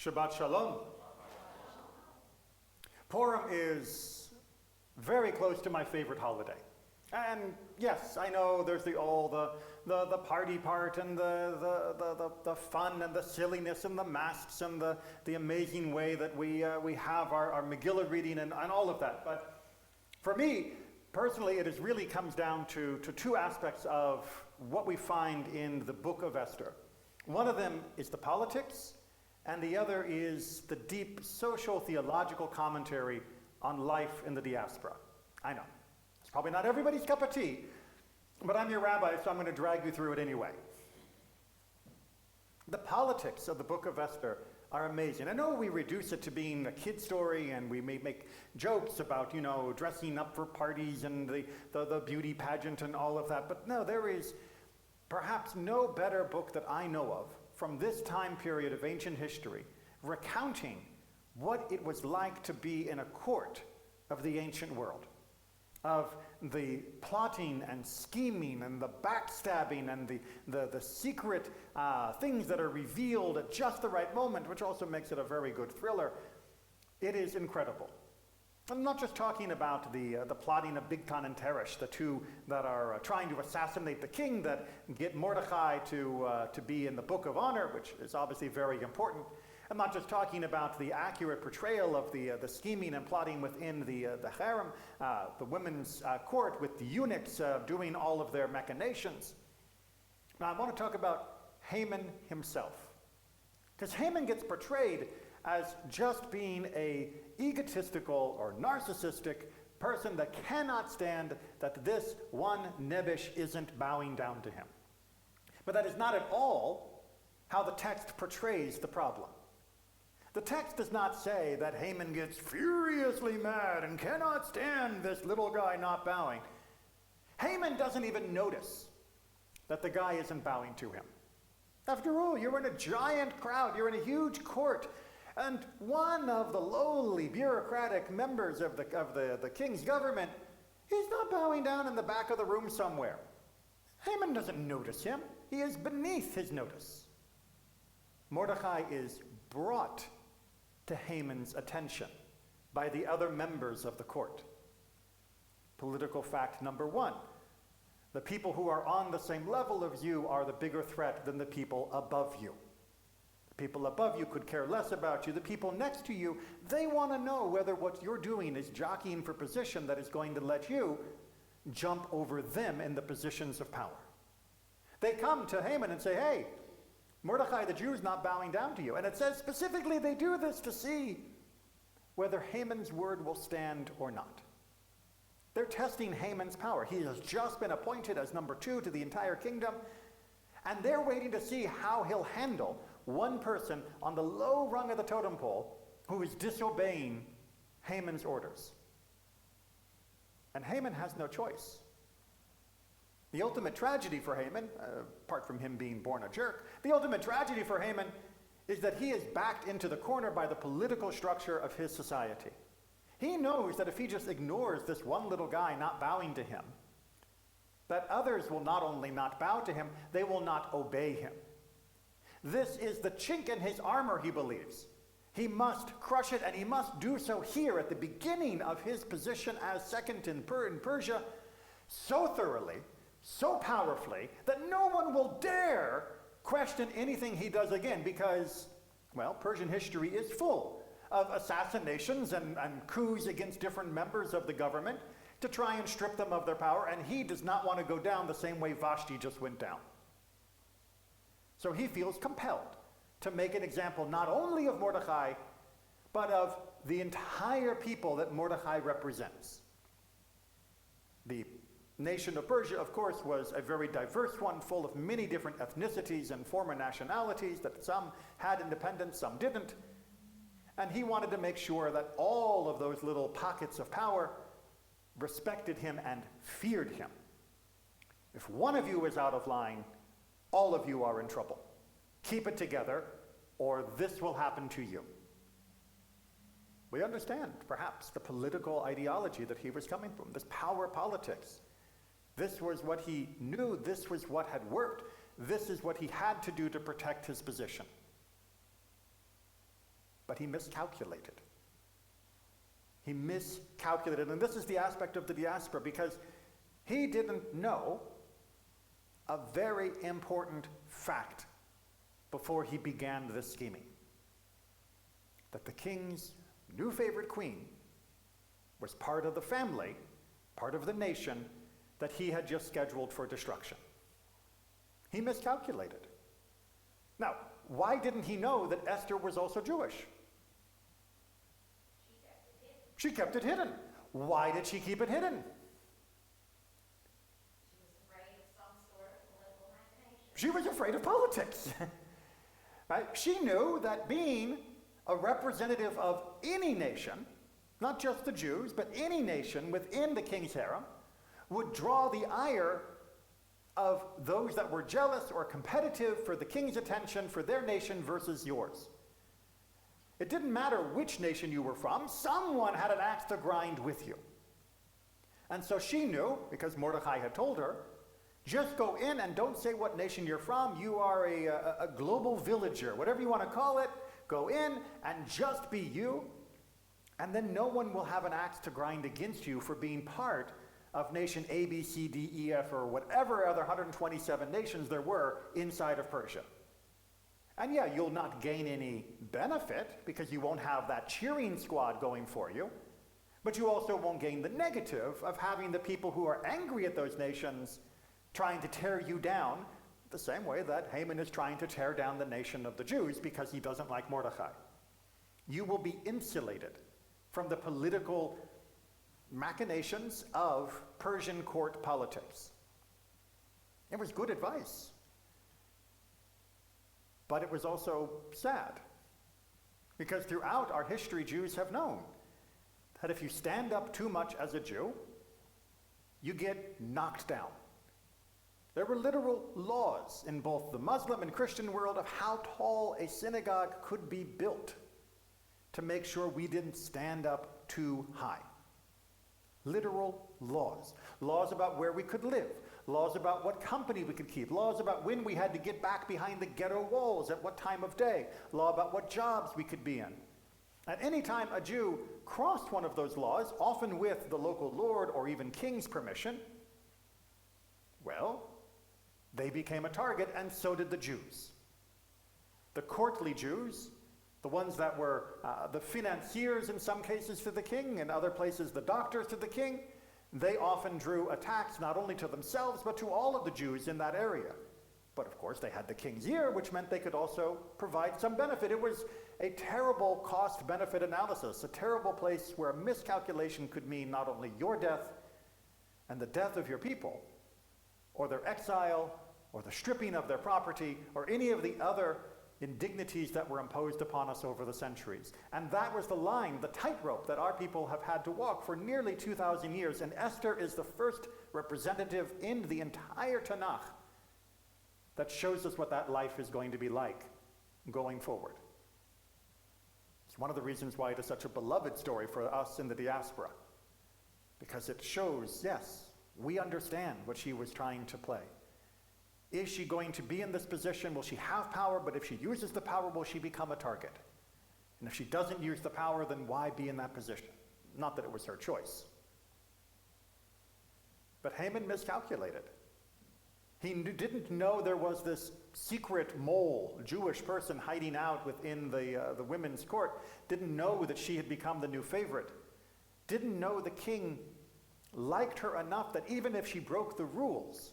Shabbat Shalom. Purim is very close to my favorite holiday. And yes, I know there's the party part and the fun and the silliness and the masks and the amazing way that we have our Megillah reading and all of that. But for me, personally, it really comes down to two aspects of what we find in the book of Esther. One of them is the politics, and the other is the deep social theological commentary on life in the diaspora. I know, it's probably not everybody's cup of tea, but I'm your rabbi, so I'm going to drag you through it anyway. The politics of the book of Esther are amazing. I know we reduce it to being a kid story, and we may make jokes about, dressing up for parties and the beauty pageant and all of that, but no, there is perhaps no better book that I know of from this time period of ancient history, recounting what it was like to be in a court of the ancient world, of the plotting and scheming and the backstabbing and the secret things that are revealed at just the right moment, which also makes it a very good thriller. It is incredible. I'm not just talking about the plotting of Bigtan and Teresh, the two that are trying to assassinate the king that get Mordechai to be in the Book of Honor, which is obviously very important. I'm not just talking about the accurate portrayal of the scheming and plotting within the harem, the women's court with the eunuchs doing all of their machinations. Now I want to talk about Haman himself, because Haman gets portrayed as just being a egotistical or narcissistic person that cannot stand that this one Nebish isn't bowing down to him. But that is not at all how the text portrays the problem. The text does not say that Haman gets furiously mad and cannot stand this little guy not bowing. Haman doesn't even notice that the guy isn't bowing to him. After all, you're in a giant crowd, you're in a huge court, and one of the lowly bureaucratic members of the king's government, he's not bowing down in the back of the room somewhere. Haman doesn't notice him. He is beneath his notice. Mordechai is brought to Haman's attention by the other members of the court. Political fact number one: the people who are on the same level as you are the bigger threat than the people above you. The people above you could care less about you. The people next to you, they want to know whether what you're doing is jockeying for position that is going to let you jump over them in the positions of power. They come to Haman and say, hey, Mordechai the Jew is not bowing down to you. And it says specifically they do this to see whether Haman's word will stand or not. They're testing Haman's power. He has just been appointed as number 2 to the entire kingdom, and they're waiting to see how he'll handle one person on the low rung of the totem pole who is disobeying Haman's orders. And Haman has no choice. The ultimate tragedy for Haman, apart from him being born a jerk, the ultimate tragedy for Haman is that he is backed into the corner by the political structure of his society. He knows that if he just ignores this one little guy not bowing to him, that others will not only not bow to him, they will not obey him. This is the chink in his armor, he believes. He must crush it, and he must do so here at the beginning of his position as second in Persia, so thoroughly, so powerfully, that no one will dare question anything he does again, because, well, Persian history is full of assassinations and coups against different members of the government to try and strip them of their power, and he does not want to go down the same way Vashti just went down. So he feels compelled to make an example not only of Mordechai, but of the entire people that Mordechai represents. The nation of Persia, of course, was a very diverse one, full of many different ethnicities and former nationalities, that some had independence, some didn't. And he wanted to make sure that all of those little pockets of power respected him and feared him. If one of you is out of line, all of you are in trouble. Keep it together, or this will happen to you. We understand, perhaps, the political ideology that he was coming from, this power politics. This was what he knew, this was what had worked, this is what he had to do to protect his position. But he miscalculated. He miscalculated, and this is the aspect of the diaspora, because he didn't know a very important fact before he began this scheming. That the king's new favorite queen was part of the family, part of the nation that he had just scheduled for destruction. He miscalculated. Now, why didn't he know that Esther was also Jewish? She kept it hidden. Why did she keep it hidden? She was afraid of politics. Right? She knew that being a representative of any nation, not just the Jews, but any nation within the king's harem, would draw the ire of those that were jealous or competitive for the king's attention for their nation versus yours. It didn't matter which nation you were from, someone had an axe to grind with you. And so she knew, because Mordecai had told her, just go in and don't say what nation you're from. You are a global villager, whatever you want to call it. Go in and just be you. And then no one will have an axe to grind against you for being part of nation A, B, C, D, E, F, or whatever other 127 nations there were inside of Persia. And yeah, you'll not gain any benefit because you won't have that cheering squad going for you. But you also won't gain the negative of having the people who are angry at those nations trying to tear you down the same way that Haman is trying to tear down the nation of the Jews because he doesn't like Mordecai. You will be insulated from the political machinations of Persian court politics. It was good advice. But it was also sad, because throughout our history, Jews have known that if you stand up too much as a Jew, you get knocked down. There were literal laws in both the Muslim and Christian world of how tall a synagogue could be built to make sure we didn't stand up too high. Literal laws. Laws about where we could live. Laws about what company we could keep. Laws about when we had to get back behind the ghetto walls, at what time of day. Law about what jobs we could be in. At any time a Jew crossed one of those laws, often with the local lord or even king's permission, well, they became a target, and so did the Jews. The courtly Jews, the ones that were the financiers in some cases to the king, in other places the doctors to the king, they often drew attacks not only to themselves but to all of the Jews in that area. But of course they had the king's ear, which meant they could also provide some benefit. It was a terrible cost-benefit analysis, a terrible place where a miscalculation could mean not only your death and the death of your people, or their exile, or the stripping of their property, or any of the other indignities that were imposed upon us over the centuries. And that was the line, the tightrope that our people have had to walk for nearly 2,000 years. And Esther is the first representative in the entire Tanakh that shows us what that life is going to be like going forward. It's one of the reasons why it is such a beloved story for us in the diaspora, because it shows, yes, we understand what she was trying to play. Is she going to be in this position? Will she have power? But if she uses the power, will she become a target? And if she doesn't use the power, then why be in that position? Not that it was her choice. But Haman miscalculated. He didn't know there was this secret mole, Jewish person hiding out within the women's court. Didn't know that she had become the new favorite. Didn't know the king liked her enough that even if she broke the rules,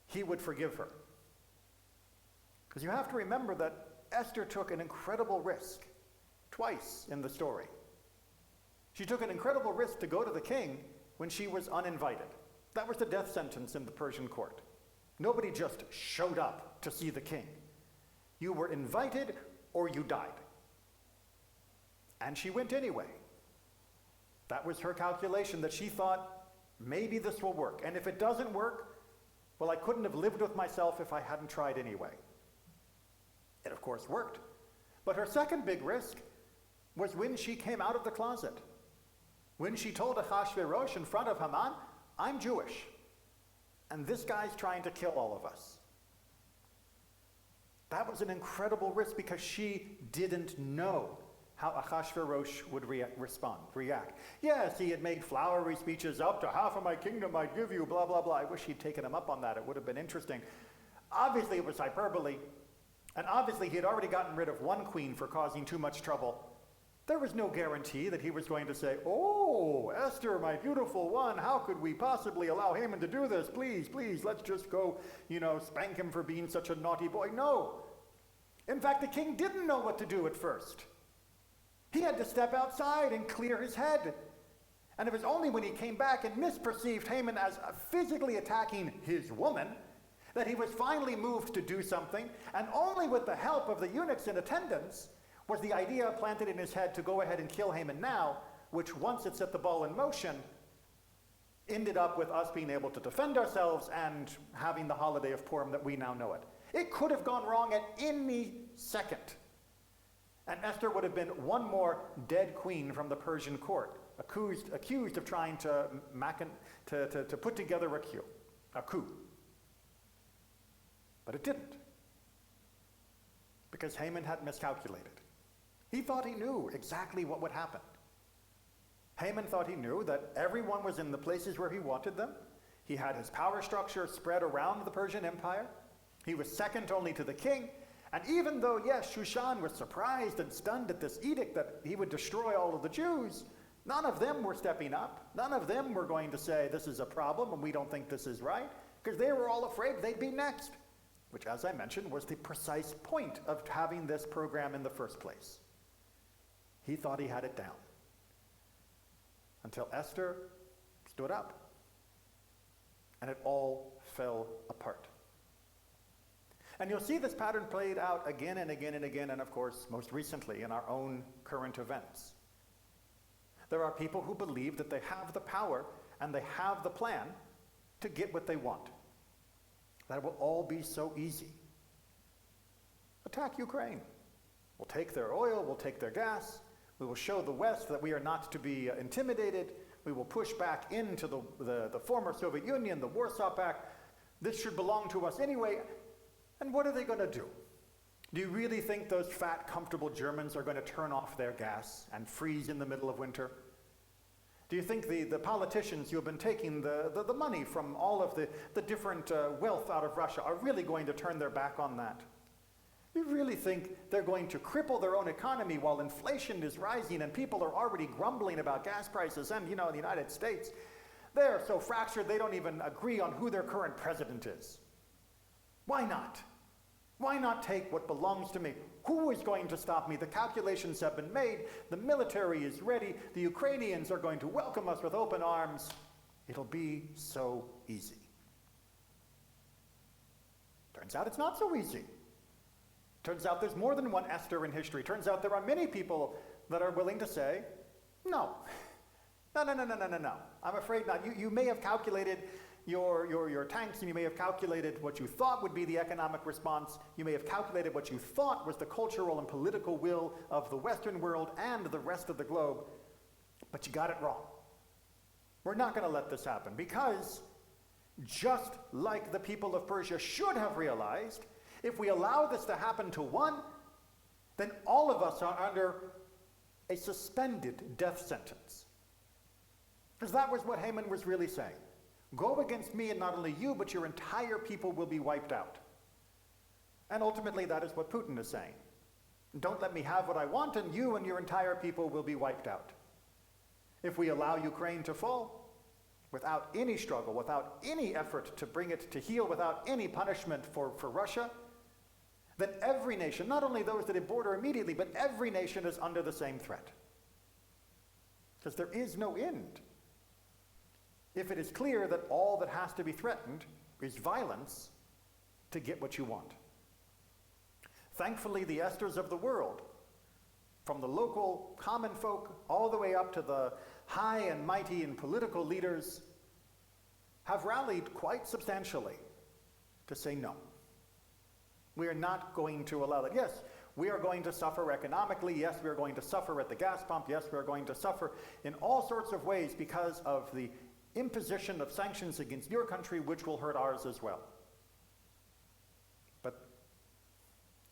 he would forgive her. Because you have to remember that Esther took an incredible risk twice in the story. She took an incredible risk to go to the king when she was uninvited. That was the death sentence in the Persian court. Nobody just showed up to see the king. You were invited or you died. And she went anyway. That was her calculation, that she thought, maybe this will work. And if it doesn't work, well, I couldn't have lived with myself if I hadn't tried anyway. It, of course, worked. But her second big risk was when she came out of the closet. When she told Ahasuerus in front of Haman, I'm Jewish, and this guy's trying to kill all of us. That was an incredible risk because she didn't know how Ahasuerus would react. Yes, he had made flowery speeches, up to half of my kingdom I'd give you, blah, blah, blah. I wish he'd taken him up on that. It would have been interesting. Obviously, it was hyperbole. And obviously, he had already gotten rid of one queen for causing too much trouble. There was no guarantee that he was going to say, oh, Esther, my beautiful one, how could we possibly allow Haman to do this? Please, please, let's just go, spank him for being such a naughty boy. No. In fact, the king didn't know what to do at first. He had to step outside and clear his head. And it was only when he came back and misperceived Haman as physically attacking his woman that he was finally moved to do something, and only with the help of the eunuchs in attendance was the idea planted in his head to go ahead and kill Haman now, which once it set the ball in motion, ended up with us being able to defend ourselves and having the holiday of Purim that we now know it. It could have gone wrong at any second. And Esther would have been one more dead queen from the Persian court, accused of trying to put together a coup. But it didn't, because Haman had miscalculated. He thought he knew exactly what would happen. Haman thought he knew that everyone was in the places where he wanted them. He had his power structure spread around the Persian Empire. He was second only to the king. And even though, yes, Shushan was surprised and stunned at this edict that he would destroy all of the Jews, none of them were stepping up. None of them were going to say, this is a problem and we don't think this is right, because they were all afraid they'd be next, which, as I mentioned, was the precise point of having this program in the first place. He thought he had it down, until Esther stood up, and it all fell apart. And you'll see this pattern played out again and again and again, and of course, most recently in our own current events. There are people who believe that they have the power and they have the plan to get what they want. That it will all be so easy. Attack Ukraine. We'll take their oil, we'll take their gas, we will show the West that we are not to be intimidated, we will push back into the former Soviet Union, the Warsaw Pact. This should belong to us anyway. And what are they going to do? Do you really think those fat, comfortable Germans are going to turn off their gas and freeze in the middle of winter? Do you think the politicians who have been taking the money from all of the different wealth out of Russia are really going to turn their back on that? Do you really think they're going to cripple their own economy while inflation is rising and people are already grumbling about gas prices? And, in the United States, they're so fractured they don't even agree on who their current president is. Why not? Why not take what belongs to me? Who is going to stop me? The calculations have been made. The military is ready. The Ukrainians are going to welcome us with open arms. It'll be so easy. Turns out it's not so easy. Turns out there's more than one Esther in history. Turns out there are many people that are willing to say, no. No. I'm afraid not. You may have calculated your tanks, and you may have calculated what you thought would be the economic response. You may have calculated what you thought was the cultural and political will of the Western world and the rest of the globe, but you got it wrong. We're not going to let this happen, because just like the people of Persia should have realized, if we allow this to happen to one, then all of us are under a suspended death sentence. Because that was what Haman was really saying. Go against me, and not only you, but your entire people will be wiped out. And ultimately, that is what Putin is saying. Don't let me have what I want, and you and your entire people will be wiped out. If we allow Ukraine to fall, without any struggle, without any effort to bring it to heel, without any punishment for Russia, then every nation, not only those that border immediately, but every nation is under the same threat. Because there is no end. If it is clear that all that has to be threatened is violence to get what you want. Thankfully, the Esthers of the world, from the local common folk all the way up to the high and mighty and political leaders, have rallied quite substantially to say no. We are not going to allow that. Yes, we are going to suffer economically. Yes, we are going to suffer at the gas pump. Yes, we are going to suffer in all sorts of ways because of the imposition of sanctions against your country, which will hurt ours as well. But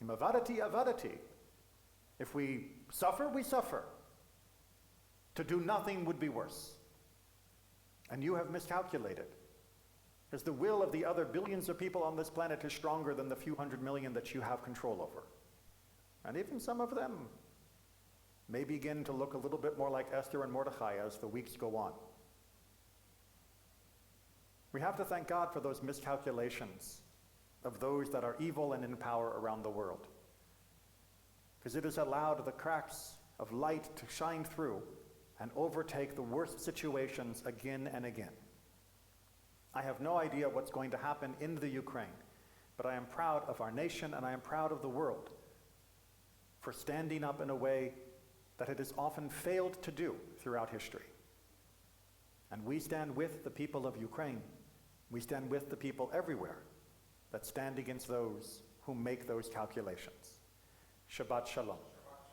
Imavadati avadati. If we suffer, we suffer. To do nothing would be worse. And you have miscalculated. Because the will of the other billions of people on this planet is stronger than the few 100 million that you have control over. And even some of them may begin to look a little bit more like Esther and Mordecai as the weeks go on. We have to thank God for those miscalculations of those that are evil and in power around the world. Because it has allowed the cracks of light to shine through and overtake the worst situations again and again. I have no idea what's going to happen in the Ukraine, but I am proud of our nation and I am proud of the world for standing up in a way that it has often failed to do throughout history. And we stand with the people of Ukraine. We stand with the people everywhere that stand against those who make those calculations. Shabbat Shalom.